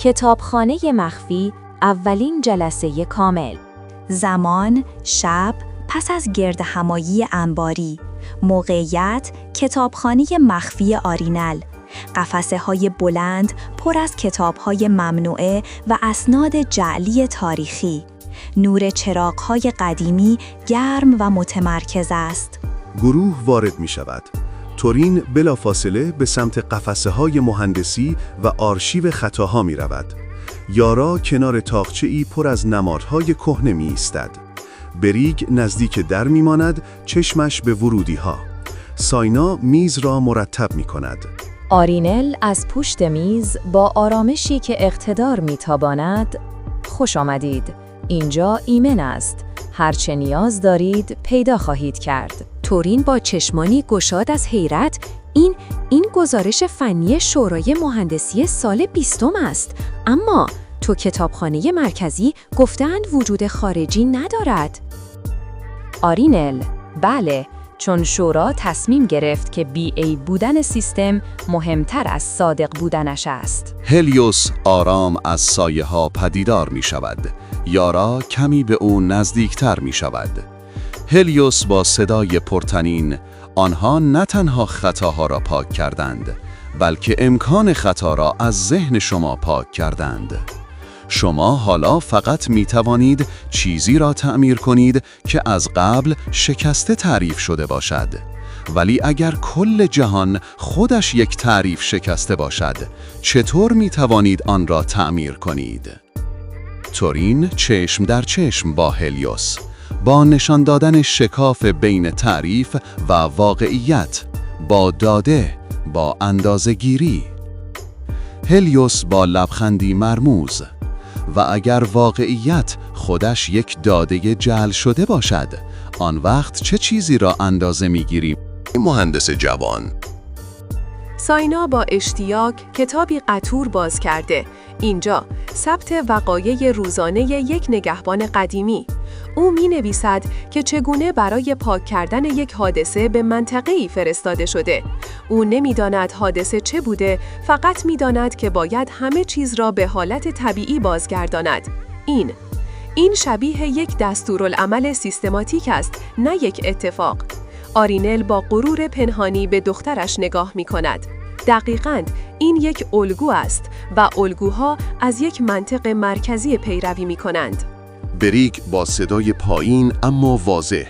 کتابخانه مخفی، اولین جلسه کامل. زمان، شب، پس از گردهمایی انباری. موقعیت، کتابخانه مخفی آرینل. قفسه‌های بلند پر از کتاب‌های ممنوعه و اسناد جعلی تاریخی. نور چراغ‌های قدیمی گرم و متمرکز است. گروه وارد می‌شود. تورین بلافاصله به سمت قفسه‌های مهندسی و آرشیو خطاها می‌رود. یارا کنار تاقچه‌ای پر از نمادهای کهنه می‌ایستد. بریگ نزدیک در می‌ماند، چشمش به ورودی‌ها. ساینا میز را مرتب می‌کند. آرینل از پشت میز با آرامشی که اقتدار می‌تاباند: خوش آمدید. اینجا ایمن است. هرچه نیاز دارید پیدا خواهید کرد. تورین با چشمانی گشاد از حیرت: این گزارش فنی شورای مهندسی سال 20 است. اما تو کتابخانه مرکزی گفتند وجود خارجی ندارد. آرینل: بله، چون شورا تصمیم گرفت که BA بودن سیستم مهمتر از صادق بودنش است. هلیوس آرام از سایه ها پدیدار می شود. یارا کمی به او نزدیکتر می شود. هلیوس با صدای پرطنین: آنها نه تنها خطاها را پاک کردند، بلکه امکان خطا را از ذهن شما پاک کردند. شما حالا فقط می توانید چیزی را تعمیر کنید که از قبل شکسته تعریف شده باشد. ولی اگر کل جهان خودش یک تعریف شکسته باشد، چطور می توانید آن را تعمیر کنید؟ تورین چشم در چشم با هلیوس، با نشان دادن شکاف بین تعریف و واقعیت، با داده، با اندازه‌گیری. هلیوس با لبخندی مرموز: و اگر واقعیت خودش یک داده جعل شده باشد، آن وقت چه چیزی را اندازه می‌گیریم؟ مهندس جوان. ساینا با اشتیاق کتابی قطور باز کرده. اینجا ثبت وقایع روزانه یک نگهبان قدیمی. او می‌نویسد که چگونه برای پاک کردن یک حادثه به منطقه‌ای فرستاده شده. او نمی‌داند حادثه چه بوده، فقط می‌داند که باید همه چیز را به حالت طبیعی بازگرداند. این شبیه یک دستورالعمل سیستماتیک است، نه یک اتفاق. آرینل با غرور پنهانی به دخترش نگاه می‌کند. دقیقاً این یک الگو است و الگوها از یک منطق مرکزی پیروی می‌کنند. بریگ با صدای پایین اما واضح: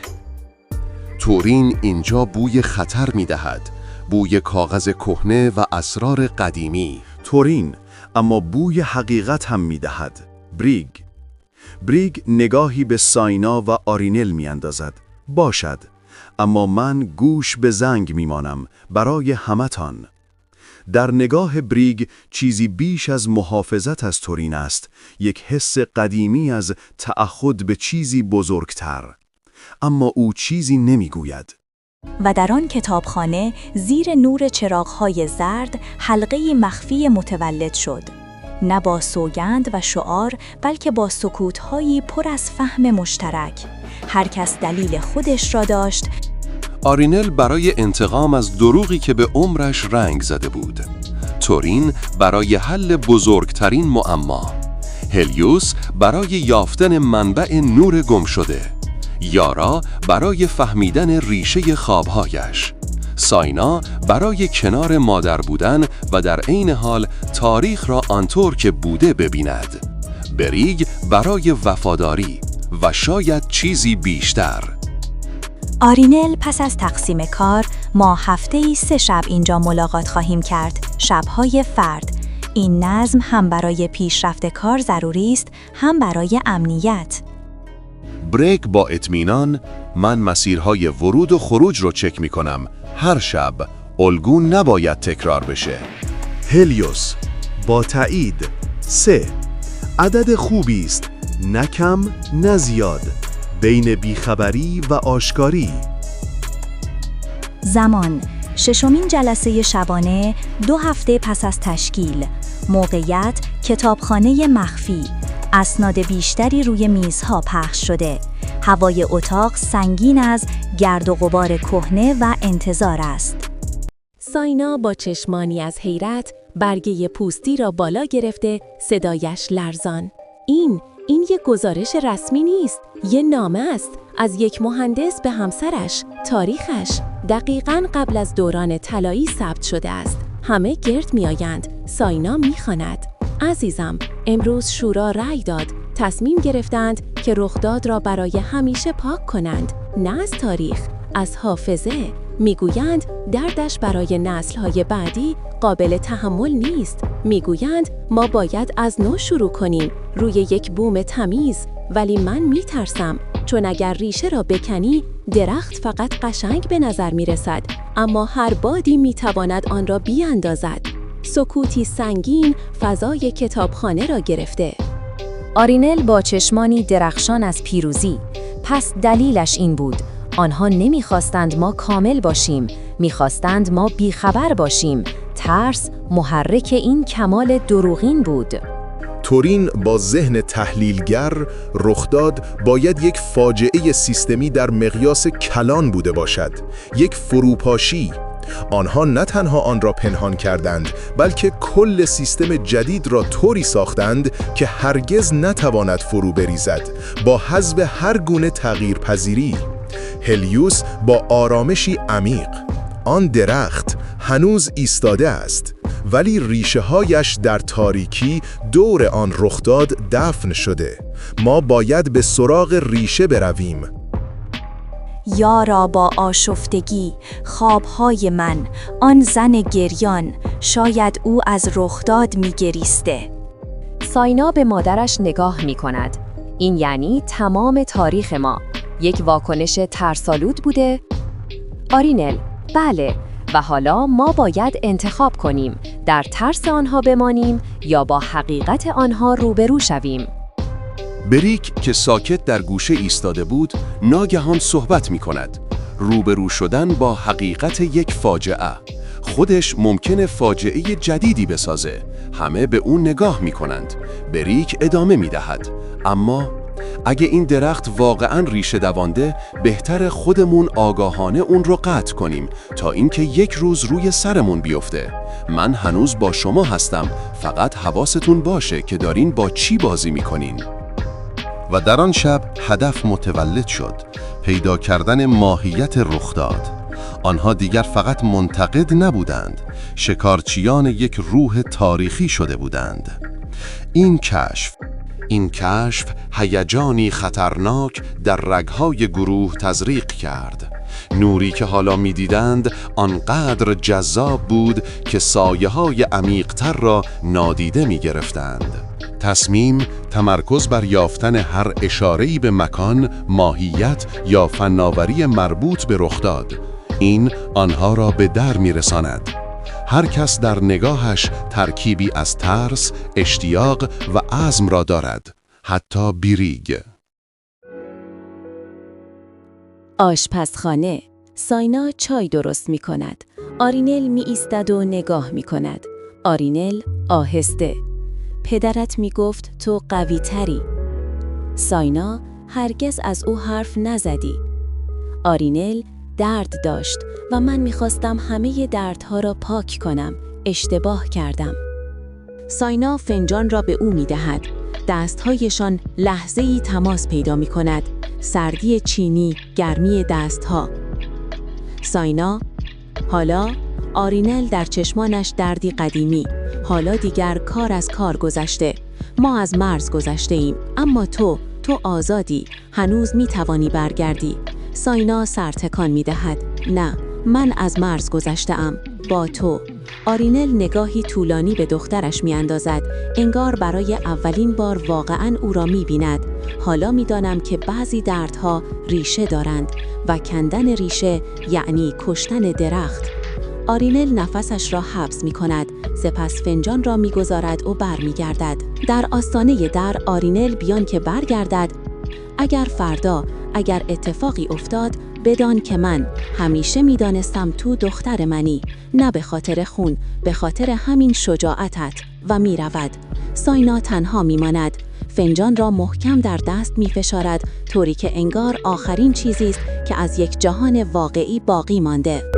تورین اینجا بوی خطر می‌دهد، بوی کاغذ کهنه و اسرار قدیمی. تورین: اما بوی حقیقت هم می‌دهد. بریگ نگاهی به ساینا و آرینل می‌اندازد. باشد، اما من گوش به زنگ میمانم برای همتان. در نگاه بریگ چیزی بیش از محافظت از تورین است، یک حس قدیمی از تعهد به چیزی بزرگتر. اما او چیزی نمیگوید. و در آن کتابخانه زیر نور چراغ‌های زرد حلقه‌ای مخفی متولد شد. نه با سوگند و شعار، بلکه با سکوت‌هایی پر از فهم مشترک. هر کس دلیل خودش را داشت. آرینل برای انتقام از دروغی که به عمرش رنگ زده بود. تورین برای حل بزرگترین معما. هلیوس برای یافتن منبع نور گم شده. یارا برای فهمیدن ریشه خوابهایش. ساینا برای کنار مادر بودن و در عین حال تاریخ را آنطور که بوده ببیند. بریگ برای وفاداری و شاید چیزی بیشتر. آرینل: پس از تقسیم کار ما هفته‌ای 3 شب اینجا ملاقات خواهیم کرد، شب‌های فرد. این نظم هم برای پیشرفت کار ضروری است، هم برای امنیت. بریگ با اطمینان: من مسیرهای ورود و خروج رو چک می‌کنم. هر شب الگو نباید تکرار بشه. هلیوس: با تایید. 3 عدد خوبی است، نه کم نه زیاد، بین بیخبری و آشکاری. زمان: 6مین جلسه شبانه 2 هفته پس از تشکیل. موقعیت: کتابخانه مخفی. اسناد بیشتری روی میزها پخش شده. هوای اتاق سنگین از گرد و غبار کهنه و انتظار است. ساینا با چشمانی از حیرت برگه پوستی را بالا گرفته، صدایش لرزان. این یک گزارش رسمی نیست، یه نامه است از یک مهندس به همسرش. تاریخش دقیقاً قبل از دوران طلایی ثبت شده است. همه گرد میآیند. ساینا میخواند: عزیزم، امروز شورا رأی داد. تصمیم گرفتند که رخداد را برای همیشه پاک کنند، نه از تاریخ، از حافظه. میگویند دردش برای نسل‌های بعدی قابل تحمل نیست. میگویند ما باید از نو شروع کنیم، روی یک بوم تمیز. ولی من میترسم، چون اگر ریشه را بکنی، درخت فقط قشنگ به نظر میرسد، اما هر بادی میتواند آن را بیاندازد. سکوتی سنگین فضای کتابخانه را گرفته. آرینل با چشمانی درخشان از پیروزی: پس دلیلش این بود. آنها نمیخواستند ما کامل باشیم، میخواستند ما بیخبر باشیم. ترس محرک این کمال دروغین بود. تورین با ذهن تحلیلگر: رخداد باید یک فاجعه سیستمی در مقیاس کلان بوده باشد، یک فروپاشی. آنها نه تنها آن را پنهان کردند، بلکه کل سیستم جدید را طوری ساختند که هرگز نتواند فرو بریزد، با حذف هر گونه تغییرپذیری. هلیوس با آرامشی عمیق: آن درخت هنوز ایستاده است، ولی ریشه‌هایش در تاریکی دور آن رخداد دفن شده. ما باید به سراغ ریشه برویم. یارا با آشفتگی، خوابهای من، آن زن گریان، شاید او از رخداد می‌گریسته. ساینا به مادرش نگاه می‌کند. این یعنی تمام تاریخ ما یک واکنش ترس‌آلود بوده؟ آرینل: بله، و حالا ما باید انتخاب کنیم، در ترس آنها بمانیم یا با حقیقت آنها روبرو شویم. بریک که ساکت در گوشه ایستاده بود، ناگهان صحبت می کند. روبرو شدن با حقیقت یک فاجعه. خودش ممکنه فاجعه جدیدی بسازه. همه به اون نگاه می کنند. بریک ادامه می دهد: اما اگه این درخت واقعاً ریشه دوانده، بهتر خودمون آگاهانه اون رو قطع کنیم تا اینکه یک روز روی سرمون بیفته. من هنوز با شما هستم، فقط حواستون باشه که دارین با چی بازی میکنین. و در آن شب هدف متولد شد: پیدا کردن ماهیت رخداد. آنها دیگر فقط منتقد نبودند، شکارچیان یک روح تاریخی شده بودند. این کشف هیجانی خطرناک در رگهای گروه تزریق کرد. نوری که حالا می‌دیدند آنقدر جذاب بود که سایه‌های عمیق‌تر را نادیده می‌گرفتند. تصمیم تمرکز بر یافتن هر اشاره‌ای به مکان، ماهیت یا فناوری مربوط به رخداد. این آنها را به در می‌رساند. هر کس در نگاهش ترکیبی از ترس، اشتیاق و عزم را دارد، حتی بیریگ. آشپزخانه. ساینا چای درست می کند. آرینل می ایستد و نگاه می کند. آرینل آهسته: پدرت می گفت تو قوی تری. ساینا: هرگز از او حرف نزدی. آرینل: درد داشت و من می‌خواستم همه دردها را پاک کنم. اشتباه کردم. ساینا فنجان را به او می‌دهد. دست‌هایشان لحظه‌ای تماس پیدا می‌کند. سردی چینی، گرمی دست‌ها. ساینا: حالا؟ آرینل در چشمانش دردی قدیمی. حالا دیگر کار از کار گذشته. ما از مرز گذشته ایم، اما تو آزادی. هنوز می‌توانی برگردی. ساینا سرتکان می‌دهد: نه، من از مرز گذشته‌ام، با تو. آرینل نگاهی طولانی به دخترش می‌اندازد، انگار برای اولین بار واقعاً او را می‌بیند. حالا می‌دانم که بعضی دردها ریشه دارند و کندن ریشه یعنی کشتن درخت. آرینل نفسش را حبس می‌کند، سپس فنجان را می‌گذارد و برمیگردد. در آستانه در آرینل بیان که برگردد: اگر اتفاقی افتاد، بدان که من همیشه میدانستم تو دختر منی، نه به خاطر خون، به خاطر همین شجاعتت. و میرود. ساینا تنها میماند. فنجان را محکم در دست میفشارد، طوری که انگار آخرین چیزی است که از یک جهان واقعی باقی مانده.